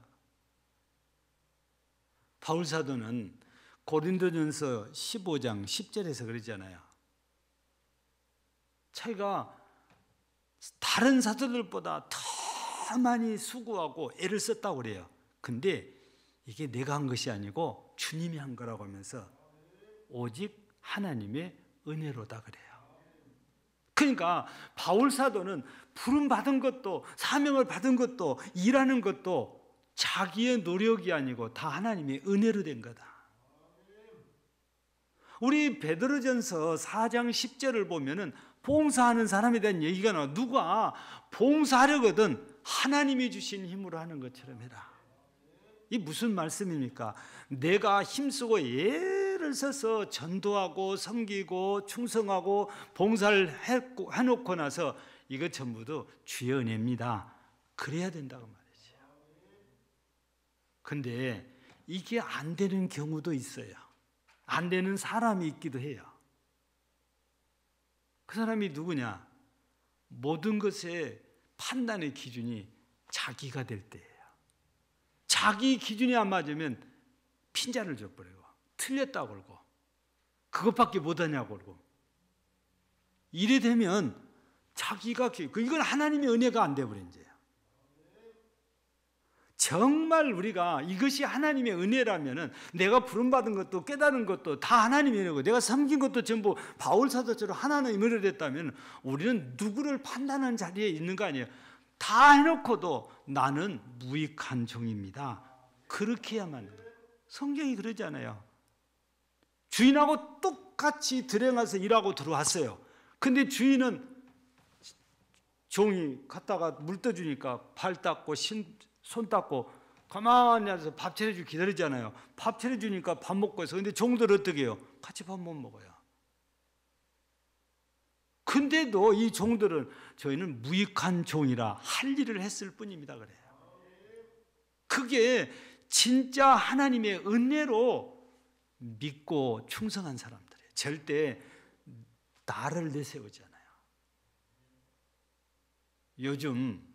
Speaker 2: 바울 사도는 고린도전서 15장 10절에서 그러잖아요. 자기가 다른 사도들보다 더 많이 수고하고 애를 썼다고 그래요. 근데 이게 내가 한 것이 아니고 주님이 한 거라고 하면서 오직 하나님의 은혜로다 그래요. 그러니까 바울 사도는 부름 받은 것도 사명을 받은 것도 일하는 것도 자기의 노력이 아니고 다 하나님의 은혜로 된 거다. 우리 베드로전서 4장 10절을 보면은 봉사하는 사람에 대한 얘기가 나와. 누가 봉사하려거든 하나님이 주신 힘으로 하는 것처럼 해라. 이 무슨 말씀입니까? 내가 힘쓰고 애를 써서 전도하고 섬기고 충성하고 봉사를 해놓고 나서 이거 전부도 주의 은혜입니다. 그래야 된다고 말이죠. 근데 이게 안 되는 경우도 있어요. 안 되는 사람이 있기도 해요. 그 사람이 누구냐? 모든 것의 판단의 기준이 자기가 될 때예요. 자기 기준이 안 맞으면 핀잔을 줘버리고 틀렸다고 그러고 그것밖에 못하냐고 그러고 이래 되면 자기가 이건 하나님의 은혜가 안 돼버린 거예요. 정말 우리가 이것이 하나님의 은혜라면은 내가 부름받은 것도 깨달은 것도 다 하나님의 은혜고 내가 섬긴 것도 전부 바울 사도처럼 하나님의 은혜로 됐다면 우리는 누구를 판단하는 자리에 있는 거 아니에요. 다 해놓고도 나는 무익한 종입니다. 그렇게 해야만. 성경이 그러잖아요. 주인하고 똑같이 들에 가서 일하고 들어왔어요. 근데 주인은 종이 갔다가 물 떠주니까 발 닦고 손 닦고 가만히 앉아서 밥 차려주고 기다리잖아요. 밥 차려주니까 밥 먹고 해서. 근데 종들 어떻게 해요? 같이 밥 못 먹어요. 근데도 이 종들은 저희는 무익한 종이라 할 일을 했을 뿐입니다 그래요. 그게 진짜 하나님의 은혜로 믿고 충성한 사람들이에요. 절대 나를 내세우지 않아요. 요즘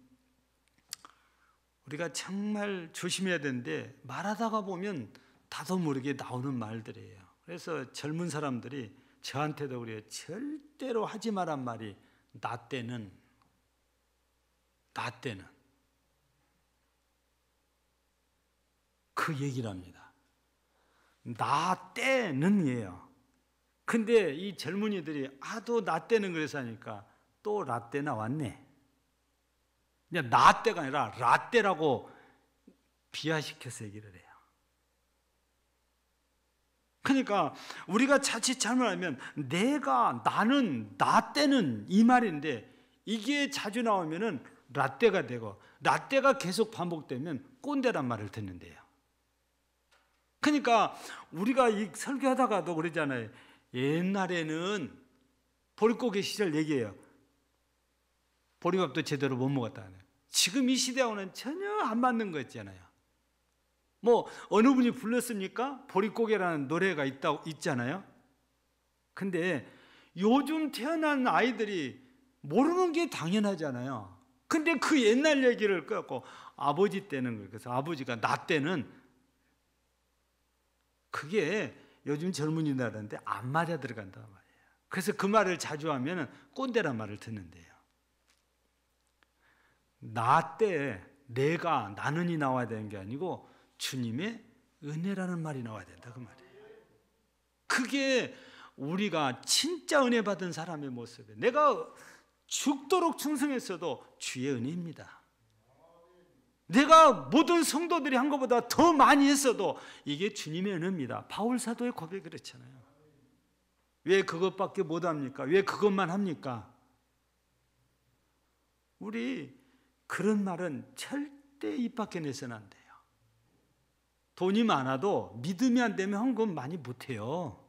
Speaker 2: 우리가 정말 조심해야 되는데 말하다가 보면 나도 모르게 나오는 말들이에요. 그래서 젊은 사람들이 저한테도 그래요. 절대로 하지 말란 말이 나 때는 그 얘기를 합니다. 나 때는이에요. 근데 이 젊은이들이 하도 나 때는 그래서 하니까 또 라떼 나왔네. 그냥 나 때가 아니라 라떼라고 비하시켜서 얘기를 해요. 그러니까 우리가 자칫 잘못하면 나는 나 때는 이 말인데 이게 자주 나오면은 라떼가 되고 라떼가 계속 반복되면 꼰대란 말을 듣는데요. 그러니까 우리가 이 설교하다가도 그러잖아요. 옛날에는 보릿고개 시절 얘기해요. 보리밥도 제대로 못 먹었다. 지금 이 시대하고는 전혀 안 맞는 거 있잖아요. 뭐 어느 분이 불렀습니까? 보릿고개라는 노래가 있잖아요. 근데 요즘 태어난 아이들이 모르는 게 당연하잖아요. 근데 그 옛날 얘기를 갖고 아버지 때는 그래서 아버지가 나 때는 그게 요즘 젊은이들한테 안 맞아 들어간단 말이에요. 그래서 그 말을 자주 하면 꼰대란 말을 듣는데요. 나 때 나는이 나와야 되는 게 아니고 주님의 은혜라는 말이 나와야 된다 그 말이에요. 그게 우리가 진짜 은혜 받은 사람의 모습이에요. 내가 죽도록 충성했어도 주의 은혜입니다. 내가 모든 성도들이 한 것보다 더 많이 했어도 이게 주님의 은혜입니다. 바울 사도의 고백이 그렇잖아요. 왜 그것밖에 못합니까? 왜 그것만 합니까? 우리 그런 말은 절대 입 밖에 내서는 안 돼요. 돈이 많아도 믿음이 안 되면 헌금 많이 못해요.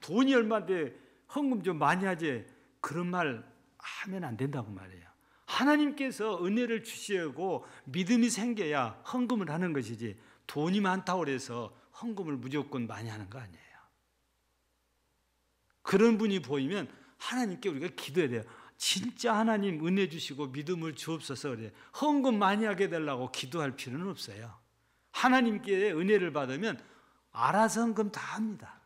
Speaker 2: 돈이 얼마인데 헌금 좀 많이 하지 그런 말 하면 안 된다고 말이에요. 하나님께서 은혜를 주시고 믿음이 생겨야 헌금을 하는 것이지 돈이 많다고 해서 헌금을 무조건 많이 하는 거 아니에요. 그런 분이 보이면 하나님께 우리가 기도해야 돼요. 진짜 하나님 은혜 주시고 믿음을 주옵소서 그래. 헌금 많이 하게 되려고 기도할 필요는 없어요. 하나님께 은혜를 받으면 알아서 헌금 다 합니다.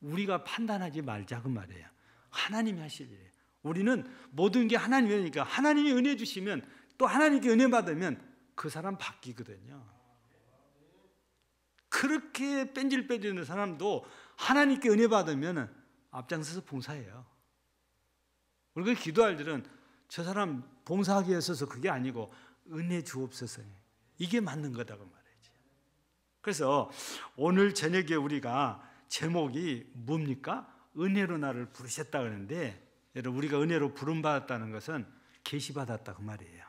Speaker 2: 우리가 판단하지 말자 그 말이에요. 하나님이 하실 일이에요. 우리는 모든 게 하나님이니까 하나님이 은혜 주시면 또 하나님께 은혜 받으면 그 사람 바뀌거든요. 그렇게 뺀질뺀질하는 사람도 하나님께 은혜 받으면 앞장서서 봉사해요. 우리가 기도할 때는 저 사람 봉사하기 위해서 그게 아니고 은혜 주옵소서, 이게 맞는 거다고 말이지. 그래서 오늘 저녁에 우리가 제목이 뭡니까? 은혜로 나를 부르셨다 그러는데, 여러분, 우리가 은혜로 부름받았다는 것은 계시받았다 그 말이에요.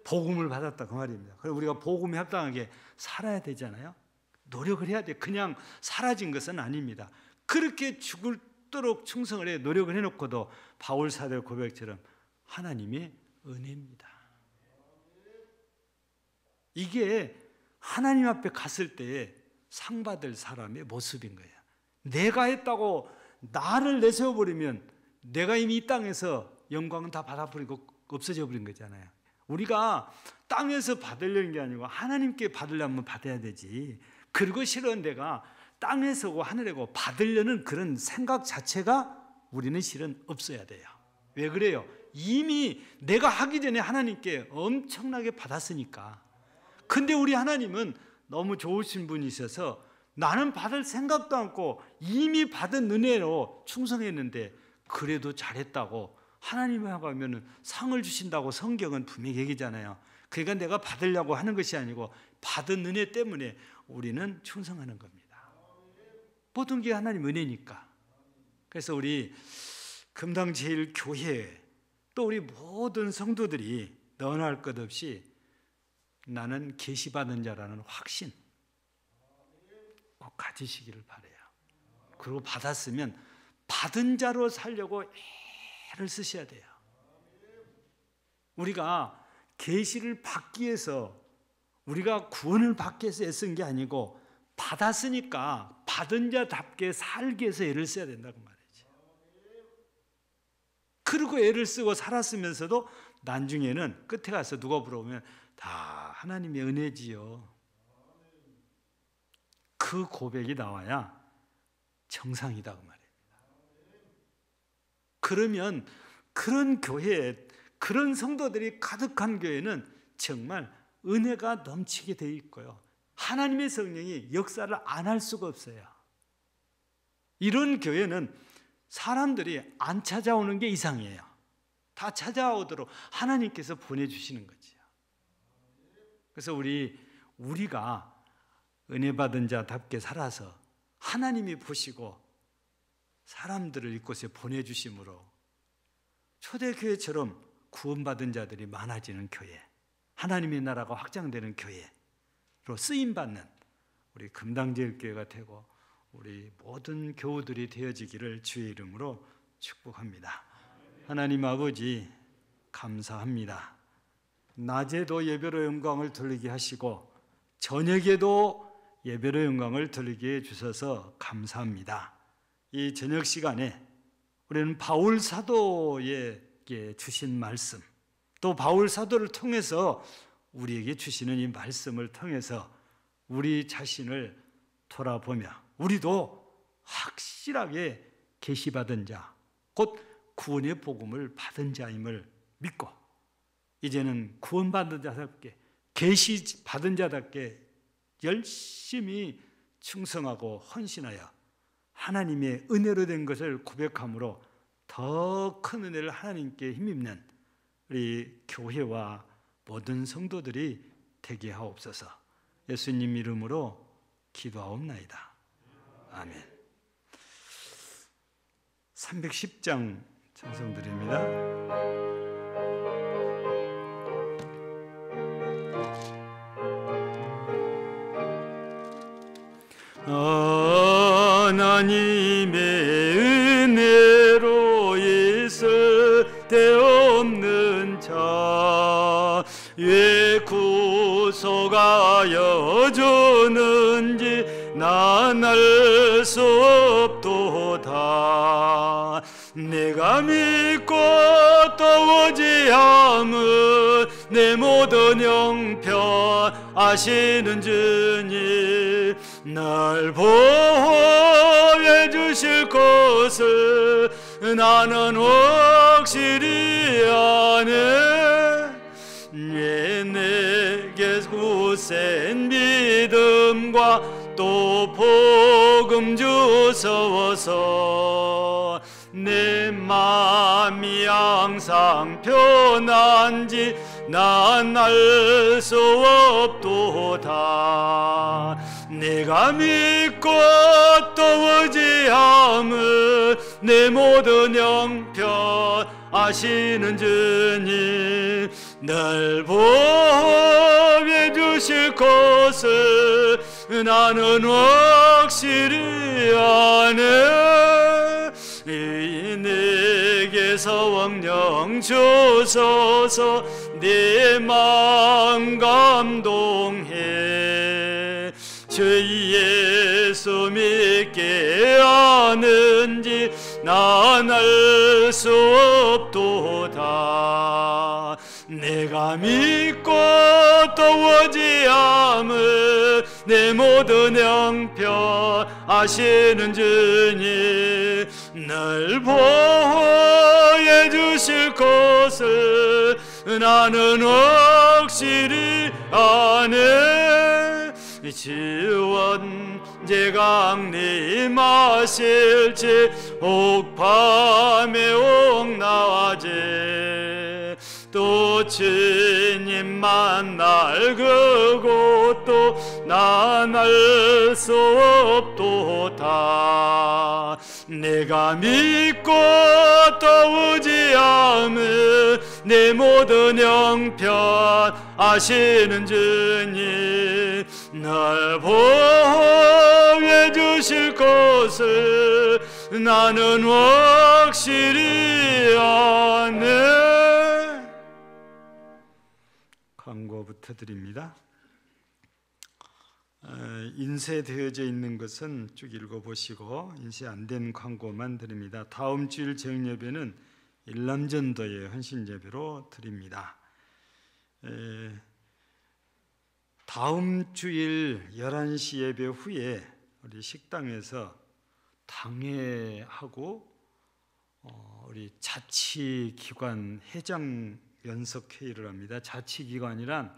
Speaker 2: 복음을 받았다 그 말입니다. 그래서 우리가 복음에 합당하게 살아야 되잖아요. 노력을 해야 돼. 그냥 사라진 것은 아닙니다. 그렇게 죽도록 충성을 해 노력을 해놓고도 바울 사도의 고백처럼 하나님의 은혜입니다. 이게 하나님 앞에 갔을 때의 상 받을 사람의 모습인 거예요. 내가 했다고 나를 내세워버리면 내가 이미 이 땅에서 영광은 다 받아버리고 없어져 버린 거잖아요. 우리가 땅에서 받으려는 게 아니고 하나님께 받으려면 받아야 되지. 그리고 실은 내가 땅에서고 하늘에고 받으려는 그런 생각 자체가 우리는 실은 없어야 돼요. 왜 그래요? 이미 내가 하기 전에 하나님께 엄청나게 받았으니까. 근데 우리 하나님은 너무 좋으신 분이셔서 나는 받을 생각도 않고 이미 받은 은혜로 충성했는데 그래도 잘했다고 하나님하고 하면 상을 주신다고 성경은 분명히 얘기잖아요. 그러니까 내가 받으려고 하는 것이 아니고 받은 은혜 때문에 우리는 충성하는 겁니다. 모든 게 하나님 은혜니까. 그래서 우리 금당제일교회 또 우리 모든 성도들이 너나 할 것 없이 나는 계시받은 자라는 확신 꼭 가지시기를 바라요. 그리고 받았으면 받은 자로 살려고 애를 쓰셔야 돼요. 우리가 계시를 받기 위해서, 우리가 구원을 받기 위해서 애쓴 게 아니고 받았으니까 받은 자답게 살기 위해서 애를 써야 된다고 말이지. 그리고 애를 쓰고 살았으면서도 나중에는 끝에 가서 누가 물어보면 다 하나님의 은혜지요. 그 고백이 나와야 정상이다 그 말입니다. 그러면 그런 교회에, 그런 성도들이 가득한 교회는 정말 은혜가 넘치게 되어 있고요, 하나님의 성령이 역사를 안 할 수가 없어요. 이런 교회는 사람들이 안 찾아오는 게 이상이에요. 다 찾아오도록 하나님께서 보내주시는 거지요. 그래서 우리가 은혜 받은 자답게 살아서 하나님이 보시고 사람들을 이곳에 보내주심으로 초대교회처럼 구원받은 자들이 많아지는 교회, 하나님의 나라가 확장되는 교회로 쓰임받는 우리 금당제일교회가 되고 우리 모든 교우들이 되어지기를 주의 이름으로 축복합니다. 하나님 아버지 감사합니다. 낮에도 예배로 영광을 돌리게 하시고 저녁에도 예배로 영광을 돌리게 해주셔서 감사합니다. 이 저녁 시간에 우리는 바울 사도에게 주신 말씀, 또 바울 사도를 통해서 우리에게 주시는 이 말씀을 통해서 우리 자신을 돌아보며 우리도 확실하게 계시받은 자, 곧 구원의 복음을 받은 자임을 믿고 이제는 구원받은 자답게 계시받은 자답게 열심히 충성하고 헌신하여 하나님의 은혜로 된 것을 고백함으로 더 큰 은혜를 하나님께 힘입는 우리 교회와 모든 성도들이 되게 하옵소서. 예수님 이름으로 기도하옵나이다. 아멘. 310장 찬송드립니다. 하나님의 은혜로 있을 데 없는 자 왜 구속하여 주는지 난 알 수 없도다. 내가 믿고 또 의지함은 내 모든 형편 아시는 주님 날 보호해 주실 것을 나는 확실히 아네. 굳센 믿음과 또 복음 주소서. 내 맘이 항상 편한지 난 알 수 없도다. 내가 믿고 또 의지함을 내 모든 형편 아시는 주님, 날 보호해 주실 것을 나는 확실히 아네. 내게서 왕령 주소서. 내 마음 감동해. 주 예수 믿게 아는지 난 알 수 없도다. 내가 믿고 또 의지함을 내 모든 형편 아시는 주님, 날 보호해 주실 것을 나는 확실히 아네. 지원제 강림하실지 옥밤에 옥낮에 또 주님 만날 그곳도 난 알 수 없도다. 내가 믿고 또 의지함을 내 모든 형편 아시는 주님, 날 보호해 주실 것을 나는 확실히 아네. 광고부터 드립니다. 인쇄되어져 있는 것은 쭉 읽어보시고 인쇄 안 된 광고만 드립니다. 다음 주일 정예배는 일남전도의 헌신예배로 드립니다. 다음 주일 11시 예배 후에 우리 식당에서 당회하고 우리 자치기관 회장 연석회의를 합니다. 자치기관이란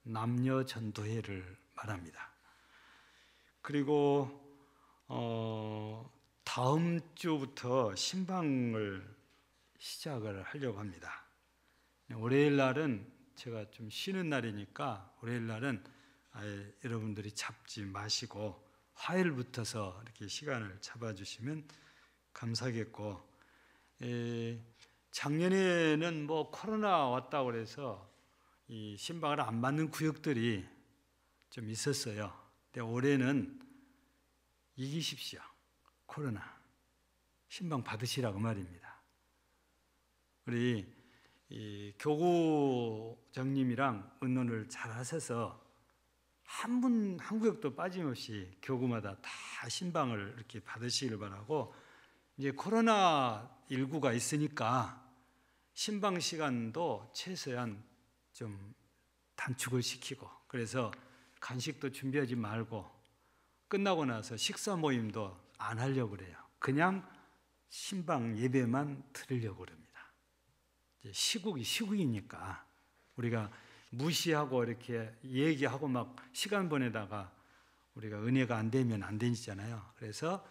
Speaker 2: 남녀전도회를 말합니다. 그리고 다음 주부터 신방을 시작을 하려고 합니다. 월요일 날은 제가 좀 쉬는 날이니까 월요일 날은 아예 여러분들이 잡지 마시고 화요일부터서 이렇게 시간을 잡아주시면 감사하겠고, 작년에는 뭐 코로나 왔다고 그래서 이 신방을 안 받는 구역들이 좀 있었어요. 근데 올해는 이기십시오. 코로나 신방 받으시라고 말입니다. 우리 이 교구장님이랑 의논을 잘 하셔서 한 구역도 빠짐없이 교구마다 다 신방을 이렇게 받으시길 바라고, 이제 코로나19가 있으니까 신방 시간도 최소한 좀 단축을 시키고, 그래서 간식도 준비하지 말고 끝나고 나서 식사 모임도 안 하려고 그래요. 그냥 신방 예배만 드리려고 그럽니다. 시국이 시국이니까 우리가 무시하고 이렇게 얘기하고 막 시간 보내다가 우리가 은혜가 안 되면 안 되잖아요. 그래서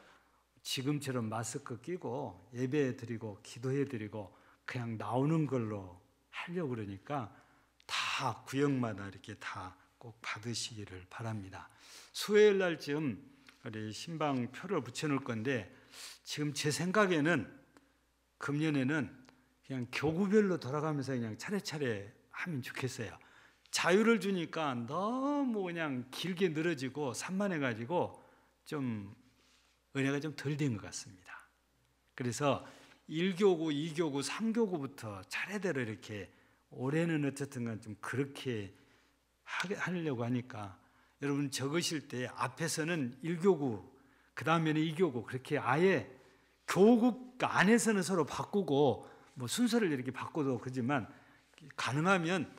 Speaker 2: 지금처럼 마스크 끼고 예배 드리고 기도해 드리고 그냥 나오는 걸로 하려고 그러니까 다 구역마다 이렇게 다 꼭 받으시기를 바랍니다. 수요일 날쯤 우리 신방 표를 붙여놓을 건데, 지금 제 생각에는 금년에는 그냥 교구별로 돌아가면서 그냥 차례차례 하면 좋겠어요. 자유를 주니까 너무 그냥 길게 늘어지고 산만해가지고 좀 은혜가 좀 덜 된 것 같습니다. 그래서 1교구, 2교구, 3교구부터 차례대로 이렇게, 올해는 어쨌든 간 좀 그렇게 하려고 하니까 여러분 적으실 때 앞에서는 1교구, 그 다음에는 2교구, 그렇게 아예 교구 안에서는 서로 바꾸고 뭐 순서를 이렇게 바꿔도 그렇지만 가능하면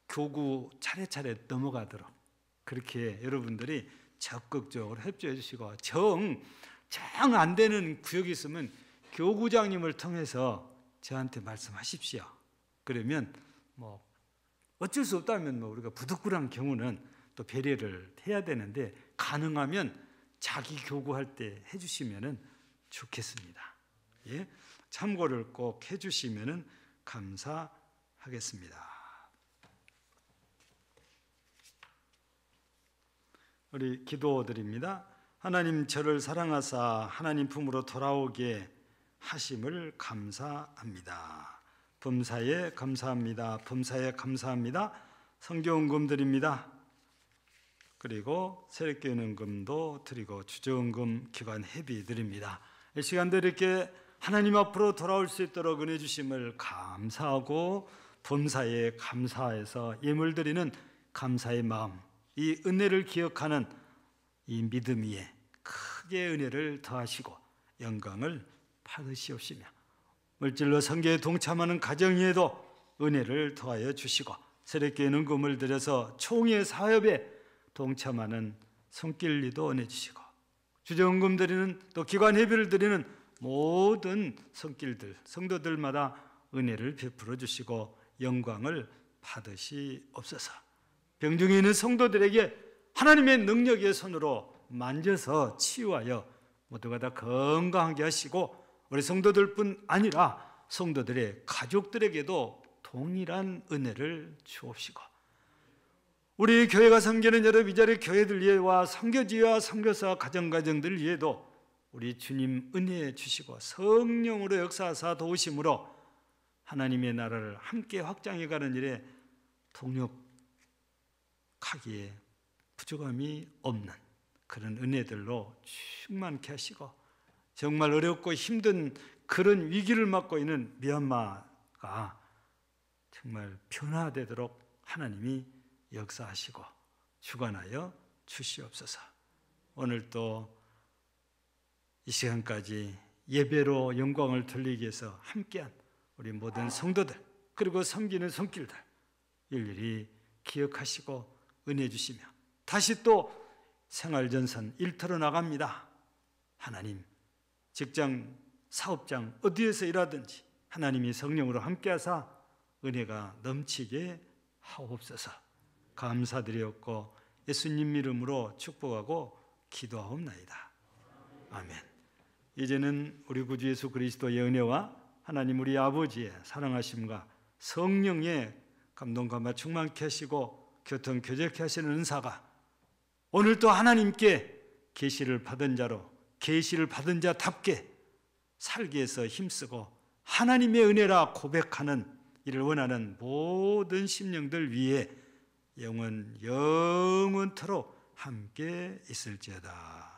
Speaker 2: 교구 차례차례 넘어가도록 그렇게 여러분들이 적극적으로 협조해 주시고, 정 안 되는 구역이 있으면 교구장님을 통해서 저한테 말씀하십시오. 그러면 뭐 어쩔 수 없다면 뭐 우리가 부득불한 경우는 또 배려를 해야 되는데 가능하면 자기 교구할 때 해주시면 좋겠습니다. 예? 참고를 꼭 해주시면 감사하겠습니다. 우리 기도드립니다. 하나님, 저를 사랑하사 하나님 품으로 돌아오게 하심을 감사합니다. 범사에 감사합니다. 범사에 감사합니다. 성교원금 드립니다. 그리고 세력교회 은금도 드리고 주저은금 기관 회비 드립니다. 이 시간도 이렇게 하나님 앞으로 돌아올 수 있도록 은혜 주심을 감사하고 범사에 감사해서 예물 드리는 감사의 마음, 이 은혜를 기억하는 이 믿음 위에 크게 은혜를 더하시고 영광을 받으시옵시며 물질로 선교에 동참하는 가정 위에도 은혜를 더하여 주시고 세력교회 은금을 들여서 총회 사업에 동참하는 손길리도 은혜 주시고 주저은금 드리는 또 기관 회비를 드리는 모든 손길들 성도들마다 은혜를 베풀어 주시고 영광을 받으시옵소서. 병중에 있는 성도들에게 하나님의 능력의 손으로 만져서 치유하여 모두가 다 건강하게 하시고 우리 성도들뿐 아니라 성도들의 가족들에게도 동일한 은혜를 주옵시고 우리 교회가 섬기는 여러 위자리 교회들 위에와 선교지와 선교사 가정들 위에도 우리 주님 은혜 주시고 성령으로 역사하사 도우심으로 하나님의 나라를 함께 확장해가는 일에 동력하기에 부족함이 없는 그런 은혜들로 충만케 하시고 정말 어렵고 힘든 그런 위기를 맞고 있는 미얀마가 정말 변화되도록 하나님이 역사하시고 주관하여 주시옵소서. 오늘 또 이 시간까지 예배로 영광을 돌리기 위해서 함께한 우리 모든 성도들 그리고 섬기는 손길들 일일이 기억하시고 은혜 주시며 다시 또 생활전선 일터로 나갑니다. 하나님 직장, 사업장 어디에서 일하든지 하나님이 성령으로 함께하사 은혜가 넘치게 하옵소서. 감사드리옵고 예수님 이름으로 축복하고 기도하옵나이다. 아멘. 이제는 우리 구주 예수 그리스도의 은혜와 하나님 우리 아버지의 사랑하심과 성령의 감동감화 충만케 하시고 교통 교제케 하시는 은사가 오늘 또 하나님께 계시를 받은 자로 계시를 받은 자답게 살기 위해서 힘쓰고 하나님의 은혜라 고백하는 이를 원하는 모든 심령들 위에 영원토록 함께 있을지어다.